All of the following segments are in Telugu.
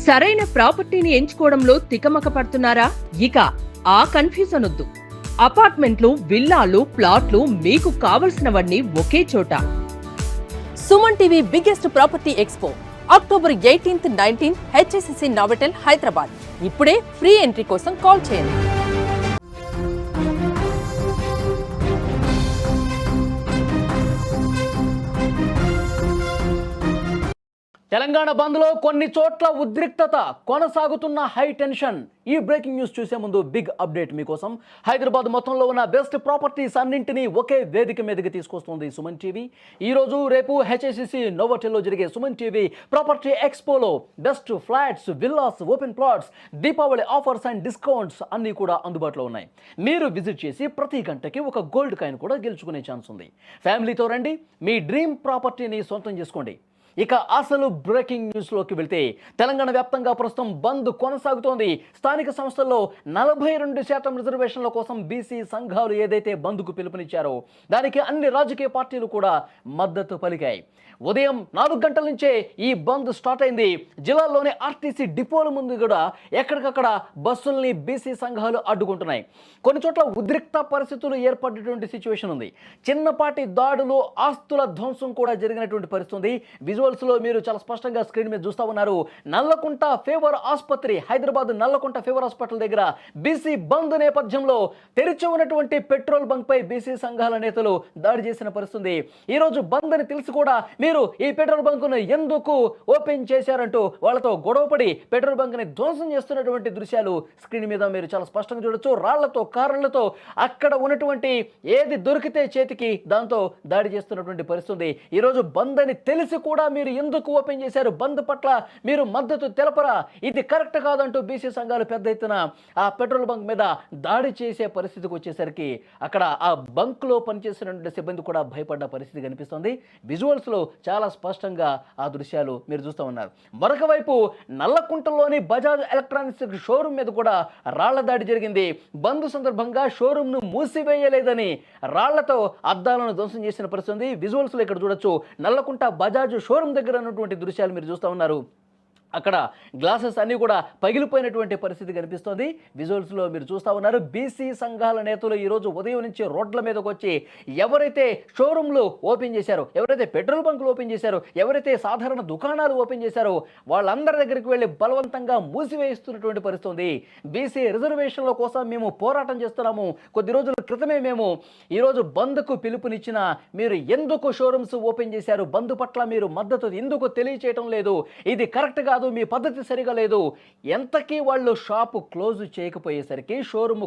సరైన ప్రాపర్టీని ఎంచుకోవడంలో తికమక పడుతున్నారా? ఇక ఆ కన్ఫ్యూజన్ వద్దు. అపార్ట్మెంట్లు, విల్లాలు, ప్లాట్లు మీకు కావలసినవన్నీ ఒకే చోట. Suman TV biggest property expo October 18, 19 HSCC నావటెల్, Hyderabad. ఇప్పుడే ఫ్రీ ఎంట్రీ కోసం కాల్ చేయండి. తెలంగాణ బంద్లో కొన్ని చోట్ల ఉద్రిక్తత కొనసాగుతున్న, హై టెన్షన్. ఈ బ్రేకింగ్ న్యూస్ చూసే ముందు బిగ్ అప్డేట్ మీకోసం. హైదరాబాద్ మొత్తంలో ఉన్న బెస్ట్ ప్రాపర్టీస్ అన్నింటినీ ఒకే వేదిక మీదకి తీసుకొస్తుంది సుమన్ టీవీ. ఈరోజు రేపు హెచ్ఎస్సిసి నోవోటెల్లో జరిగే సుమన్ టీవీ ప్రాపర్టీ ఎక్స్పోలో best flats, villas, open plots, Deepavali offers and discounts అన్నీ కూడా అందుబాటులో ఉన్నాయి. మీరు విజిట్ చేసి ప్రతి గంటకి ఒక గోల్డ్ కాయిన్ కూడా గెలుచుకునే ఛాన్స్ ఉంది. ఫ్యామిలీతో రండి, మీ డ్రీమ్ ప్రాపర్టీని సొంతం చేసుకోండి. ఇక అసలు బ్రేకింగ్ న్యూస్లోకి వెళ్తే, తెలంగాణ వ్యాప్తంగా ప్రస్తుతం బంద్ కొనసాగుతోంది. స్థానిక సంస్థల్లో 42% రిజర్వేషన్ల కోసం బీసీ సంఘాలు ఏదైతే బంద్కు పిలుపునిచ్చారో దానికి అన్ని రాజకీయ పార్టీలు కూడా మద్దతు పలికాయి. ఉదయం 4 గంటల నుంచే ఈ బంద్ స్టార్ట్ అయింది. జిల్లాలోని ఆర్టీసీ డిపోల ముందు కూడా ఎక్కడికక్కడ బస్సుల్ని బీసీ సంఘాలు అడ్డుకుంటున్నాయి. కొన్ని చోట్ల ఉద్రిక్త పరిస్థితులు ఏర్పడినటువంటి సిచ్యువేషన్ ఉంది. చిన్నపాటి దాడులు, ఆస్తుల ధ్వంసం కూడా జరిగినటువంటి పరిస్థితి. విజువల్స్లో మీరు చాలా స్పష్టంగా స్క్రీన్ మీద చూస్తూ ఉన్నారు. నల్లకుంట ఫీవర్ ఆసుపత్రి, హైదరాబాద్ నల్లకుంట ఫీవర్ హాస్పిటల్ దగ్గర బీసీ బంద్ నేపథ్యంలో తెరిచి ఉన్నటువంటి పెట్రోల్ బంక్ పై బీసీ సంఘాల నేతలు దాడి చేసిన పరిస్థితి. ఈరోజు బంద్ అని తెలిసి కూడా మీరు ఈ పెట్రోల్ బంకును ఎందుకు ఓపెన్ చేశారంటూ వాళ్ళతో గొడవపడి పెట్రోల్ బంక్ ని ధ్వంసం చేస్తున్నటువంటి దృశ్యాలు స్క్రీన్ మీద మీరు చాలా స్పష్టంగా చూడొచ్చు. రాళ్లతో, కార్లతో అక్కడ ఉన్నటువంటి ఏది దొరికితే చేతికి దాంతో దాడి చేస్తున్నటువంటి పరిస్థితి. ఈరోజు బంద్ అని తెలిసి కూడా మీరు ఎందుకు ఓపెన్ చేశారు? బంద్ పట్ల మీరు మద్దతు తెలపరా? ఇది కరెక్ట్ కాదంటూ బీసీ సంఘాలు పెద్ద ఎత్తున ఆ పెట్రోల్ బంక్ మీద దాడి చేసే పరిస్థితికి వచ్చేసరికి అక్కడ ఆ బంక్ లో పనిచేస్తున్నటువంటి సిబ్బంది కూడా భయపడ్డ పరిస్థితి కనిపిస్తుంది. విజువల్స్ లో చాలా స్పష్టంగా ఆ దృశ్యాలు మీరు చూస్తూ ఉన్నారు. మరొక వైపు నల్లకుంటలోని బజాజ్ ఎలక్ట్రానిక్స్ షోరూమ్ మీద కూడా రాళ్ల దాడి జరిగింది. బంద్ సందర్భంగా షోరూమ్ ను మూసివేయలేదని రాళ్లతో అద్దాలను ధ్వంసం చేసిన పరిస్థితి. విజువల్స్ లో ఇక్కడ చూడొచ్చు. నల్లకుంట బజాజ్ షోరూమ్ దగ్గర ఉన్నటువంటి దృశ్యాలు మీరు చూస్తూ ఉన్నారు. అక్కడ గ్లాసెస్ అన్నీ కూడా పగిలిపోయినటువంటి పరిస్థితి కనిపిస్తోంది. విజువల్స్లో మీరు చూస్తూ ఉన్నారు. బీసీ సంఘాల నేతలు ఈరోజు ఉదయం నుంచి రోడ్ల మీదకి వచ్చి ఎవరైతే షోరూమ్లు ఓపెన్ చేశారో, ఎవరైతే పెట్రోల్ బంకులు ఓపెన్ చేశారో, ఎవరైతే సాధారణ దుకాణాలు ఓపెన్ చేశారో వాళ్ళందరి దగ్గరికి వెళ్ళి బలవంతంగా మూసివేస్తున్నటువంటి పరిస్థితి. బీసీ రిజర్వేషన్ల కోసం మేము పోరాటం చేస్తున్నాము. కొద్ది రోజుల క్రితమే మేము ఈరోజు బంద్కు పిలుపునిచ్చిన మీరు ఎందుకు షోరూమ్స్ ఓపెన్ చేశారు? బంద్ పట్ల మీరు మద్దతు ఎందుకు తెలియచేయటం లేదు? ఇది కరెక్ట్ కాదు, మీ పద్ధతి సరిగా లేదు. ఎంతకీ వాళ్ళు షాపు క్లోజ్ చేయకపోయేసరికి, షోరూమ్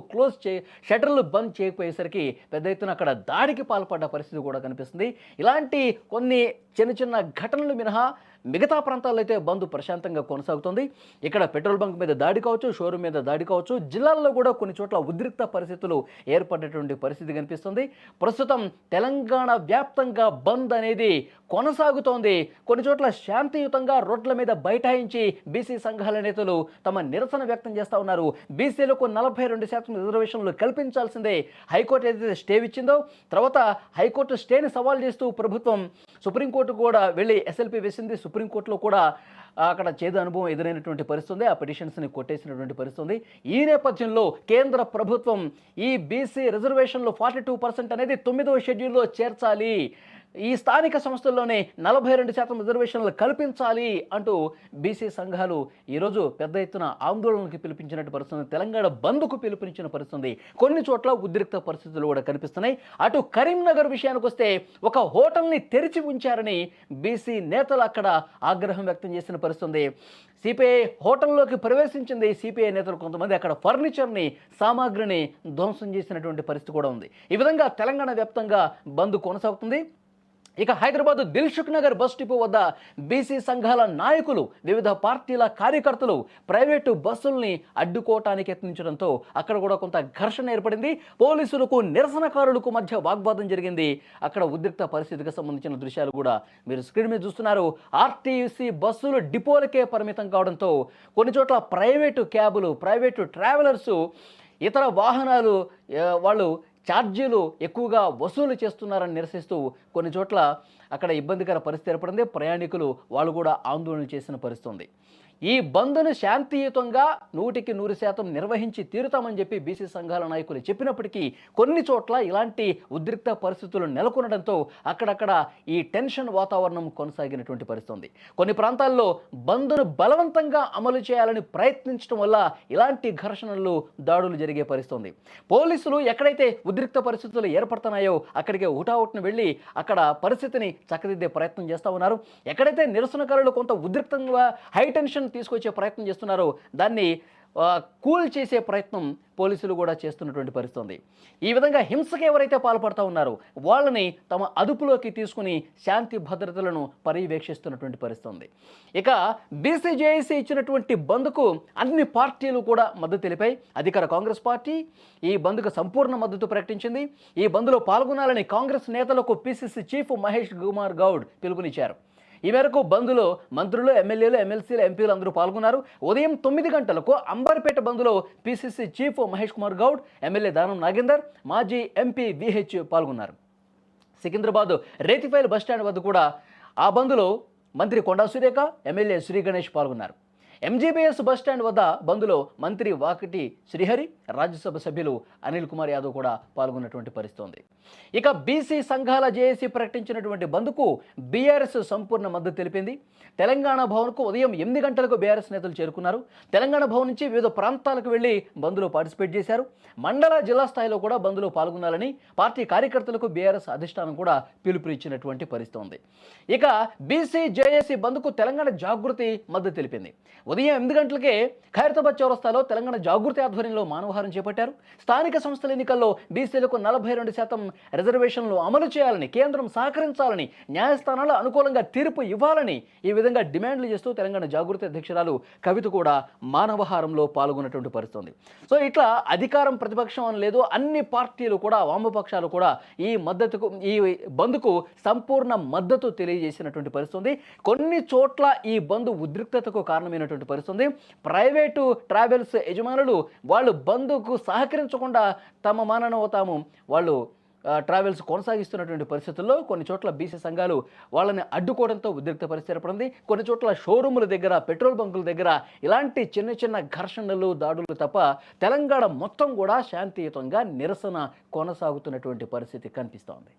షట్టర్లు బంద్ చేయకపోయేసరికి పెద్ద ఎత్తున అక్కడ దాడికి పాల్పడ్డ పరిస్థితి కూడా కనిపిస్తుంది. ఇలాంటి కొన్ని చిన్న చిన్న ఘటనలు మినహా మిగతా ప్రాంతాల్లో అయితే బంద్ ప్రశాంతంగా కొనసాగుతుంది. ఇక్కడ పెట్రోల్ బంక్ మీద దాడి కావచ్చు, షోరూమ్ మీద దాడి కావచ్చు, జిల్లాల్లో కూడా కొన్ని చోట్ల ఉద్రిక్త పరిస్థితులు ఏర్పడేటువంటి పరిస్థితి కనిపిస్తుంది. ప్రస్తుతం తెలంగాణ వ్యాప్తంగా బంద్ అనేది కొనసాగుతోంది. కొన్ని చోట్ల శాంతియుతంగా రోడ్ల మీద బైఠాయించి బీసీ సంఘాల నేతలు తమ నిరసన వ్యక్తం చేస్తూ ఉన్నారు. బీసీలకు 42% రిజర్వేషన్లు కల్పించాల్సిందే హైకోర్టు ఏదైతే స్టే ఇచ్చిందో, తర్వాత హైకోర్టు స్టేని సవాల్ చేస్తూ ప్రభుత్వం సుప్రీంకోర్టు కూడా వెళ్ళి ఎస్ఎల్పీ వేసింది. సుప్రీంకోర్టులో కూడా అక్కడ చేదు అనుభవం ఎదురైనటువంటి పరిస్థితి. ఆ పిటిషన్స్ని కొట్టేసినటువంటి పరిస్థితి. ఈ నేపథ్యంలో కేంద్ర ప్రభుత్వం ఈ బీసీ రిజర్వేషన్లు 42% అనేది 9వ షెడ్యూల్లో చేర్చాలి, ఈ స్థానిక సంస్థల్లోనే 42% రిజర్వేషన్లు కల్పించాలి అంటూ బీసీ సంఘాలు ఈరోజు పెద్ద ఎత్తున ఆందోళనకు పిలుపునిచ్చినట్టు పరిస్థితి. తెలంగాణ బంద్కు పిలుపునిచ్చిన పరిస్థితి. కొన్ని చోట్ల ఉద్రిక్త పరిస్థితులు కూడా కనిపిస్తున్నాయి. అటు కరీంనగర్ విషయానికి వస్తే ఒక హోటల్ని తెరిచి ఉంచారని బీసీ నేతలు అక్కడ ఆగ్రహం వ్యక్తం చేసిన పరిస్థితి. సిపిఐ హోటల్లోకి ప్రవేశించింది. సిపిఐ నేతలు కొంతమంది అక్కడ ఫర్నిచర్ని, సామాగ్రిని ధ్వంసం చేసినటువంటి పరిస్థితి కూడా ఉంది. ఈ విధంగా తెలంగాణ వ్యాప్తంగా బంద్ కొనసాగుతుంది. ఇక హైదరాబాద్ దిల్సుఖ్ నగర్ బస్ డిపో వద్ద బీసీ సంఘాల నాయకులు, వివిధ పార్టీల కార్యకర్తలు ప్రైవేటు బస్సుల్ని అడ్డుకోవటానికి యత్నించడంతో అక్కడ కూడా కొంత ఘర్షణ ఏర్పడింది. పోలీసులకు, నిరసనకారులకు మధ్య వాగ్వాదం జరిగింది. అక్కడ ఉద్రిక్త పరిస్థితికి సంబంధించిన దృశ్యాలు కూడా మీరు స్క్రీన్ మీద చూస్తున్నారు. ఆర్టీసీ బస్సులు డిపోలకే పరిమితం కావడంతో కొన్ని చోట్ల ప్రైవేటు క్యాబులు, ప్రైవేటు ట్రావెలర్సు, ఇతర వాహనాలు వాళ్ళు ఛార్జీలు ఎక్కువగా వసూలు చేస్తున్నారని నిరసిస్తూ కొన్ని చోట్ల అక్కడ ఇబ్బందికర పరిస్థితి ఏర్పడింది. ప్రయాణికులు వాళ్ళు కూడా ఆందోళన చేసిన పరిస్థితి ఉంది. ఈ బంద్ను శాంతియుతంగా 100% నిర్వహించి తీరుతామని చెప్పి బీసీ సంఘాల నాయకులు చెప్పినప్పటికీ కొన్ని చోట్ల ఇలాంటి ఉద్రిక్త పరిస్థితులు నెలకొనడంతో అక్కడక్కడ ఈ టెన్షన్ వాతావరణం కొనసాగినటువంటి పరిస్థితి ఉంది. కొన్ని ప్రాంతాల్లో బంద్ను బలవంతంగా అమలు చేయాలని ప్రయత్నించడం వల్ల ఇలాంటి ఘర్షణలు, దాడులు జరిగే పరిస్థితి ఉంది. పోలీసులు ఎక్కడైతే ఉద్రిక్త పరిస్థితులు ఏర్పడుతున్నాయో అక్కడికి హుటాహుటిన వెళ్ళి అక్కడ పరిస్థితిని చక్కదిద్దే ప్రయత్నం చేస్తూ ఉన్నారు. ఎక్కడైతే నిరసనకారులు కొంత ఉద్రిక్తంగా హై టెన్షన్ తీసుకొచ్చే ప్రయత్నం చేస్తున్నారో దాన్ని కూల్ చేసే ప్రయత్నం పోలీసులు కూడా చేస్తున్నటువంటి పరిస్థితి ఉంది. ఈ విధంగా హింసకు ఎవరైతే పాల్పడుతూ ఉన్నారో వాళ్ళని తమ అదుపులోకి తీసుకుని శాంతి భద్రతలను పర్యవేక్షిస్తున్నటువంటి పరిస్థితి ఉంది. ఇక బీసీజేఏసీ ఇచ్చినటువంటి బంద్కు అన్ని పార్టీలు కూడా మద్దతు తెలిపాయి. అధికార కాంగ్రెస్ పార్టీ ఈ బంద్కు సంపూర్ణ మద్దతు ప్రకటించింది. ఈ బంద్లో పాల్గొనాలని కాంగ్రెస్ నేతలకు పీసీసీ చీఫ్ మహేష్ కుమార్ గౌడ్ పిలుపునిచ్చారు. ఈ మేరకు బంద్లో మంత్రులు, ఎమ్మెల్యేలు, ఎమ్మెల్సీలు, ఎంపీలు అందరూ పాల్గొన్నారు. ఉదయం 9 గంటలకు అంబర్పేట బంద్లో PCC chief Mahesh Kumar Goud, MLA Danam Nagender, మాజీ ఎంపీ విహెచ్ పాల్గొన్నారు. సికింద్రాబాద్ రేతిఫైల్ బస్టాండ్ వద్ద కూడా ఆ బంద్లో మంత్రి కొండా సురేఖ, ఎమ్మెల్యే శ్రీ గణేష్ పాల్గొన్నారు. ఎంజీబీఎస్ బస్టాండ్ వద్ద బంద్లో మంత్రి వాకిటి శ్రీహరి, రాజ్యసభ సభ్యులు అనిల్ కుమార్ యాదవ్ కూడా పాల్గొన్నటువంటి పరిస్థితి ఉంది. ఇక బీసీ సంఘాల జేఏసీ ప్రకటించినటువంటి బంద్కు బీఆర్ఎస్ సంపూర్ణ మద్దతు తెలిపింది. తెలంగాణ భవన్కు ఉదయం 8 గంటలకు బీఆర్ఎస్ నేతలు చేరుకున్నారు. తెలంగాణ భవన్ నుంచి వివిధ ప్రాంతాలకు వెళ్లి బంద్లో పార్టిసిపేట్ చేశారు. మండల, జిల్లా స్థాయిలో కూడా బంద్లో పాల్గొనాలని పార్టీ కార్యకర్తలకు బీఆర్ఎస్ అధిష్టానం కూడా పిలుపునిచ్చినటువంటి పరిస్థితి ఉంది. ఇక బీసీ జేఏసీ బంద్కు తెలంగాణ జాగృతి మద్దతు తెలిపింది. ఉదయం 8 గంటలకే ఖైరతాబాద్ చౌరస్తాలో తెలంగాణ జాగృతి ఆధ్వర్యంలో మానవహారం చేపట్టారు. స్థానిక సంస్థల ఎన్నికల్లో బీసీలకు 42% రిజర్వేషన్లు అమలు చేయాలని, కేంద్రం సహకరించాలని, న్యాయస్థానాలు అనుకూలంగా తీర్పు ఇవ్వాలని ఈ విధంగా డిమాండ్లు చేస్తూ తెలంగాణ జాగృతి అధ్యక్షురాలు కవిత కూడా మానవహారంలో పాల్గొన్నటువంటి పరిస్థితి ఉంది. సో ఇట్లా అధికారం, ప్రతిపక్షం అని లేదు, అన్ని పార్టీలు కూడా, వామపక్షాలు కూడా ఈ బంద్కు సంపూర్ణ మద్దతు తెలియజేసినటువంటి పరిస్థితి ఉంది. కొన్ని చోట్ల ఈ బంద్ ఉద్రిక్తతకు కారణమైనటువంటి పరిస్థితి ఉంది. ప్రైవేటు ట్రావెల్స్ యజమానులు వాళ్ళు బంద్కు సహకరించకుండా తమ మానవ తాము వాళ్ళు ట్రావెల్స్ కొనసాగిస్తున్నటువంటి పరిస్థితుల్లో కొన్ని చోట్ల బీసీ సంఘాలు వాళ్ళని అడ్డుకోవడంతో ఉద్రిక్త పరిస్థితి ఏర్పడింది. కొన్ని చోట్ల షోరూముల దగ్గర, పెట్రోల్ బంకుల దగ్గర ఇలాంటి చిన్న చిన్న ఘర్షణలు, దాడులు తప్ప తెలంగాణ మొత్తం కూడా శాంతియుతంగా నిరసన కొనసాగుతున్నటువంటి పరిస్థితి కనిపిస్తోంది.